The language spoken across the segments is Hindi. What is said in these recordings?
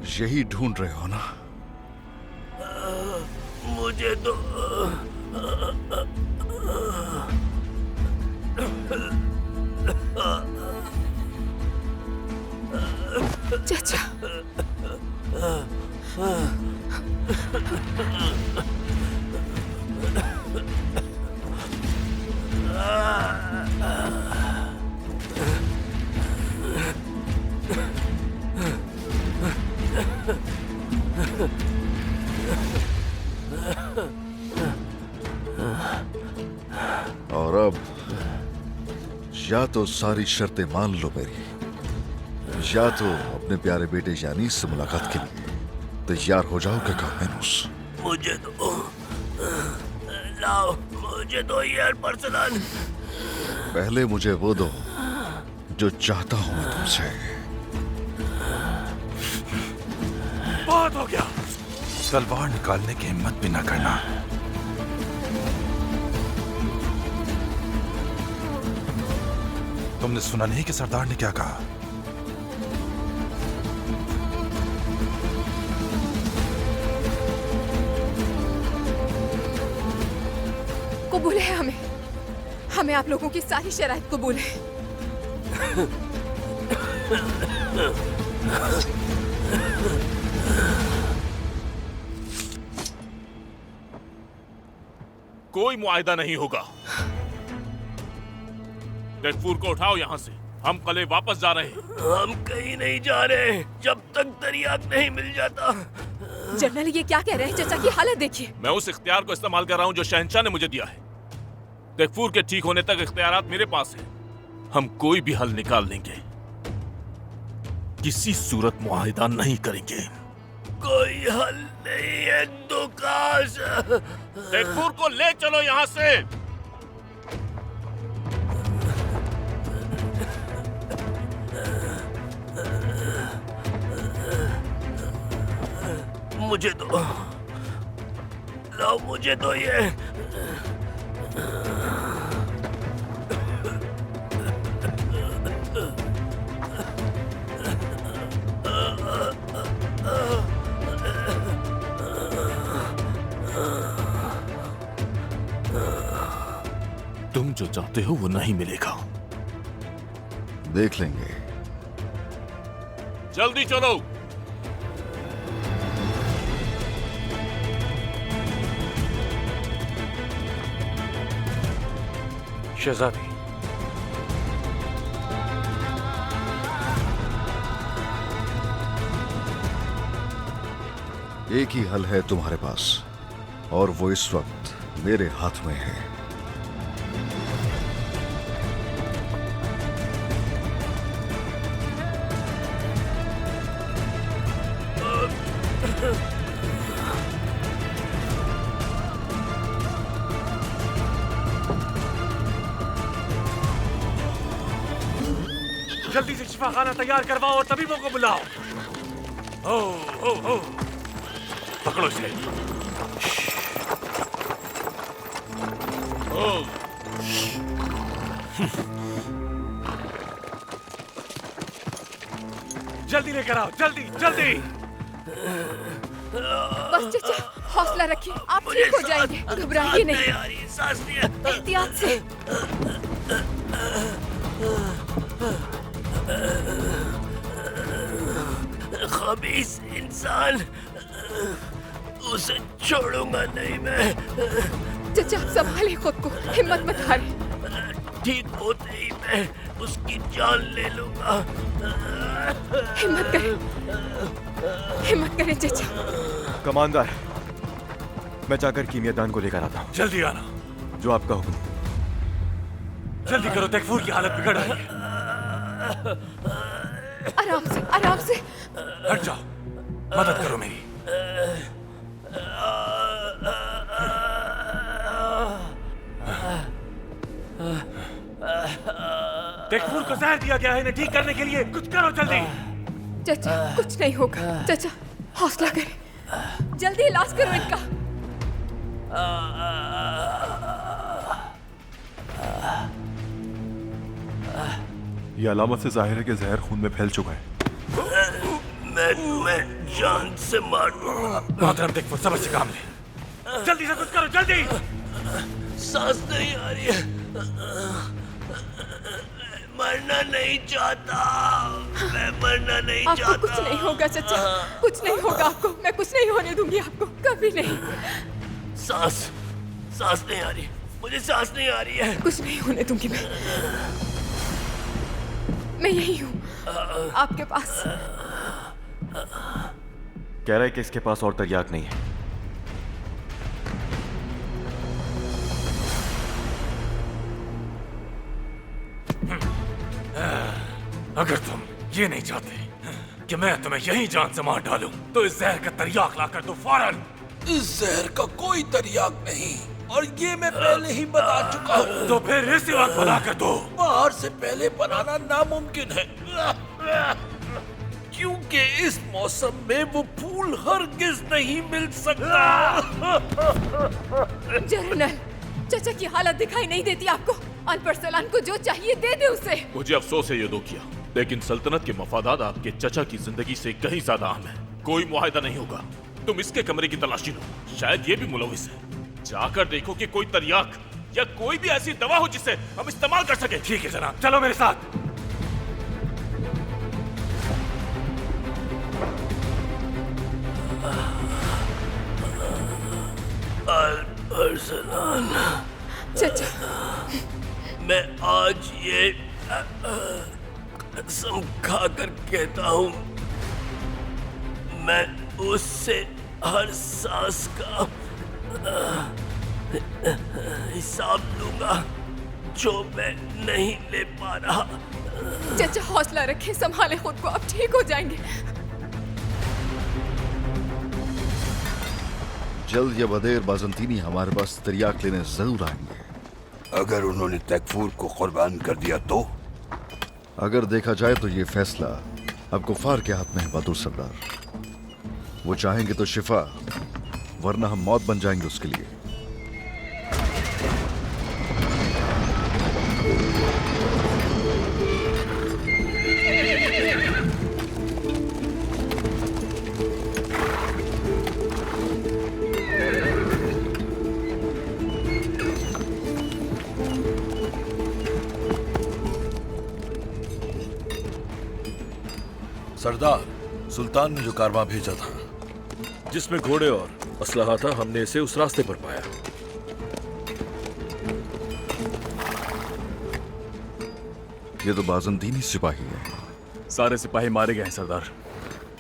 यही ढूंढ रहे हो ना? मुझे तो चाचा, और अब या तो सारी शर्तें मान लो मेरी, या तो अपने प्यारे बेटे यानीस से मुलाकात के लिए तैयार हो जाओगे कामेनूस। मुझे तो लाओ, मुझे तो यार पर्सनल। पहले मुझे वो दो जो चाहता हूं मैं तुमसे। बहुत हो गया। तलवार निकालने की हिम्मत भी ना करना। तुमने सुना नहीं कि सरदार ने क्या कहा? कबूल है हमें। हमें आप लोगों की सारी शराइत कबूल है। कोई मुआहिदा नहीं होगा। तेगफूर को उठाओ यहाँ से। हम कले वापस जा रहे हैं। हम कहीं नहीं जा रहे जब तक तरियाक नहीं मिल जाता। जनरल, ये क्या कह रहे हैं? चाचा की हालत देखिए। मैं उस इख्तियार को इस्तेमाल कर रहा हूँ जो शहंशाह ने मुझे दिया है। तेगफूर के ठीक होने तक इख्तियारात मेरे पास है। हम कोई भी हल निकाल लेंगे। किसी सूरत मुआहिदा नहीं करेंगे। कोई हल नहीं है दुकाश। तेगफूर को ले चलो यहाँ से। मुझे तो लाओ, मुझे तो ये तुम जो चाहते हो वो नहीं मिलेगा। देख लेंगे। जल्दी चलो। शहजादी, एक ही हल है तुम्हारे पास और वो इस वक्त मेरे हाथ में है। जल्दी से शिफाखाना तैयार करवाओ और तबीबों को बुलाओ। ओ, पकड़ो इसे। जल्दी लेकर आओ, जल्दी जल्दी। बस चाचा, हौसला रखिए, आप ठीक हो जाएंगे। घबराइए नहीं। सांस लिया। एहतियात से। खबीस इंसान, उसे छोड़ूंगा नहीं मैं। चाचा, आप संभालिए खुद को, हिम्मत मत हारें। ठीक होते ही मैं उसकी जान ले लूंगा। हिम्मत करें, हिम्मत करें चाचा। कमांडर, मैं जाकर कीमियादान को लेकर आता हूँ। जल्दी आना। जो आपका हुक्म। जल्दी करो, तेगफूर की हालत बिगड़ रही है। आराम से, आराम से। हट जाओ, मदद करो मेरी। तेगफूर को जहर दिया गया है, इन्हें ठीक करने के लिए कुछ करो जल्दी। चाचा, कुछ नहीं होगा। चाचा, हौसला करें, जल्दी इलाज करो इनका। ये अलामत से जाहिर है कि जहर खून में फैल चुका है। मैं तुम्हें जान से मार दूंगा। मोहतरम तेकफुर, सब्र से काम ले। जल्दी से कुछ करो, जल्दी। सांस नहीं आ रही है। मरना नहीं चाहता, मैं मरना नहीं आपको चाहता। कुछ नहीं होगा चचा, कुछ नहीं होगा आपको। मैं कुछ नहीं होने दूंगी आपको, कभी नहीं। सांस नहीं आ रही, मुझे सांस नहीं आ रही है। कुछ नहीं होने दूंगी मैं यही हूँ आपके पास। कह रहा है कि इसके पास और तरियाक नहीं है। अगर तुम ये नहीं चाहते कि मैं तुम्हें यही जान से मार डालूं, तो इस जहर का तरियाक लाकर दो फौरन। इस जहर का कोई तरियाक नहीं, और ये मैं पहले ही बता चुका हूँ। तो फिर इसी वक्त बना कर दो। बाहर से पहले बनाना नामुमकिन है, क्योंकि इस मौसम में वो फूल हरगिज नहीं मिल सकता। जनरल, चचा की हालत दिखाई नहीं देती आपको? अनपढ़ सलान को जो चाहिए दे दे उसे। मुझे अफसोस है ये दो किया, लेकिन सल्तनत के मफादात आपके चचा की जिंदगी से कहीं ज्यादा अहम है। कोई मुआहिदा नहीं होगा। तुम इसके कमरे की तलाशी लो, शायद ये भी मुलविस है। जाकर देखो कि कोई तरियाक या कोई भी ऐसी दवा हो जिससे हम इस्तेमाल कर सके। ठीक है जनाब, चलो मेरे साथ। अरसलान, चचा, मैं आज ये कसम खाकर कहता हूँ, मैं उससे हर सांस का हिसाब लूंगा जो मैं नहीं ले पा रहा। चचा हौसला रखें, संभालें खुद को, अब ठीक हो जाएंगे। जल्द या बदेर बाजंतीनी हमारे पास तरियाक लेने जरूर आएंगे। अगर उन्होंने तकफूर को कुर्बान कर दिया तो? अगर देखा जाए तो ये फैसला अब कुफार के हाथ में है बहादुर सरदार। वो चाहेंगे तो शिफा, वरना हम मौत बन जाएंगे उसके लिए। सरदार, सुल्तान ने जो कारवां भेजा था, जिसमें घोड़े और असलहा था, हमने इसे उस रास्ते पर पाया। ये तो बाजंतीनी सिपाही है। सारे सिपाही मारे गए हैं सरदार,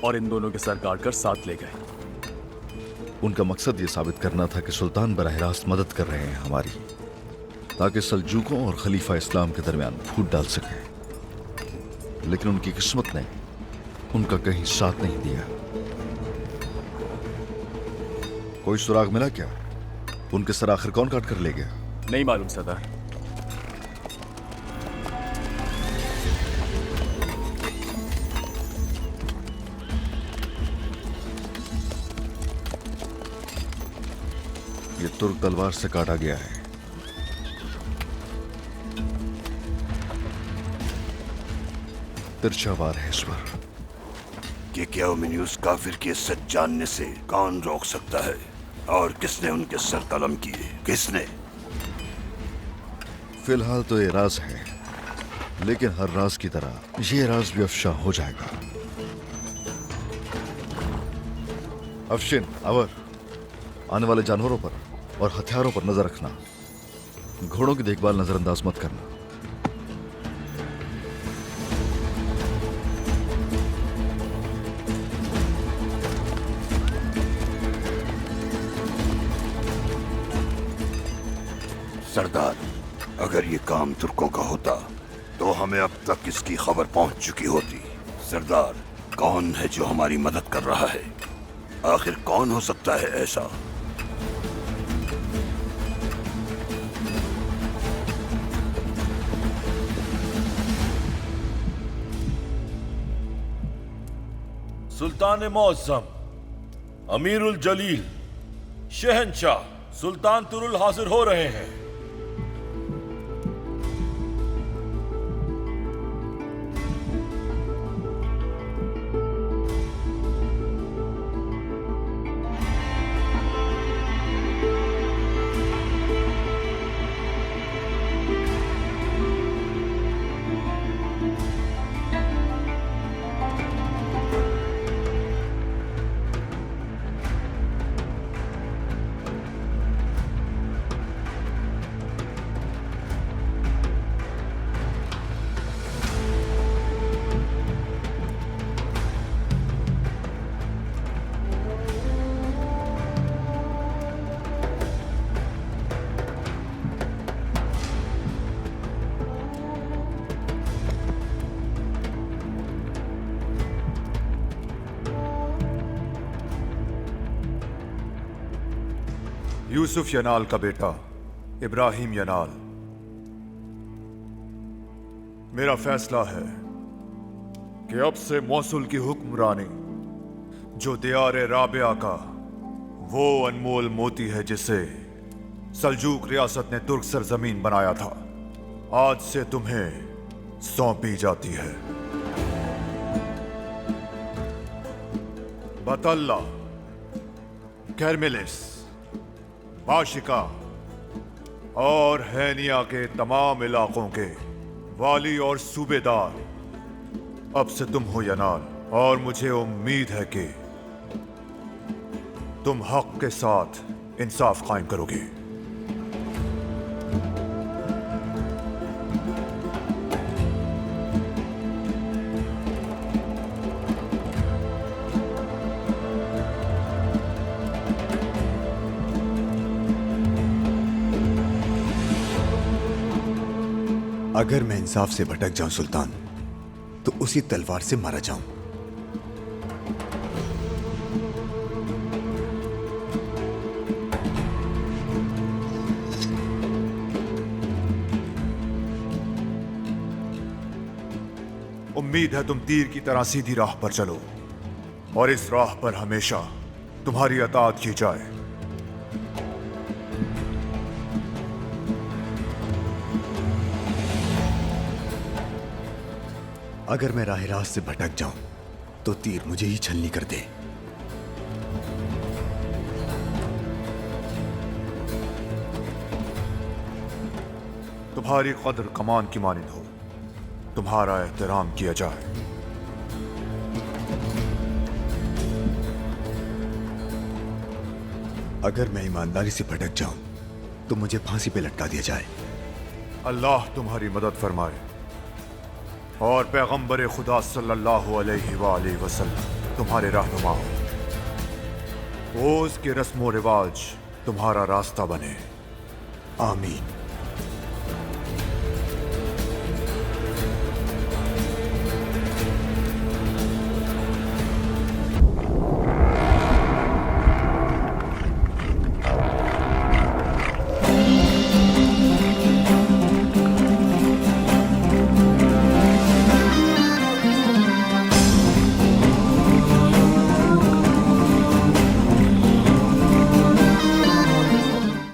और इन दोनों के सर काटकर साथ ले गए। उनका मकसद ये साबित करना था कि सुल्तान बराह रास्त मदद कर रहे हैं हमारी, ताकि सल्जूकों और खलीफा इस्लाम के दरमियान फूट डाल सके। लेकिन उनकी किस्मत ने उनका कहीं साथ नहीं दिया। कोई सुराग मिला क्या? उनके सर आखिर कौन काट कर ले गया? नहीं मालूम सरदार। ये तुर्क तलवार से काटा गया है। तिरछा वार है इस पर। कि क्या ओमिनियस काफिर के सच जानने से कौन रोक सकता है? और किसने उनके सर कलम किए? किसने? फिलहाल तो ये राज है, लेकिन हर राज की तरह ये राज भी अफशा हो जाएगा। अफशिन, अवर, आने वाले जानवरों पर और हथियारों पर नजर रखना। घोड़ों की देखभाल नजरअंदाज मत करना। सरदार, अगर ये काम तुर्कों का होता तो हमें अब तक इसकी खबर पहुंच चुकी होती। सरदार, कौन है जो हमारी मदद कर रहा है? आखिर कौन हो सकता है ऐसा? सुल्तान मौज़्ज़म, अमीरुल जलील, शहंशाह सुल्तान तुरुल हाजिर हो रहे हैं। यूसुफ यनाल का बेटा इब्राहिम यनाल, मेरा फैसला है कि अब से मौसुल की हुक्मरानी जो दियार राबिया का वो अनमोल मोती है जिसे सल्जूक रियासत ने तुर्क सरजमीन बनाया था, आज से तुम्हें सौंपी जाती है। बतल्ला, कैरमिलिस, बाशिका और हैनिया के तमाम इलाकों के वाली और सूबेदार अब से तुम हो यनाल, और मुझे उम्मीद है कि तुम हक के साथ इंसाफ कायम करोगे। अगर मैं इंसाफ से भटक जाऊं सुल्तान, तो उसी तलवार से मारा जाऊं। उम्मीद है तुम तीर की तरह सीधी राह पर चलो और इस राह पर हमेशा तुम्हारी अताअत की जाए। अगर मैं राह रास्त से भटक जाऊं तो तीर मुझे ही छलनी कर दे। तुम्हारी कदर कमान की मानिंद हो, तुम्हारा एहतराम किया जाए। अगर मैं ईमानदारी से भटक जाऊं तो मुझे फांसी पे लटका दिया जाए। अल्लाह तुम्हारी मदद फरमाए और पैगंबर खुदा सल्लल्लाहु अलैहि वसल्लम तुम्हारे रहनुमा हो। ओज़ के रस्मो रिवाज तुम्हारा रास्ता बने। आमीन।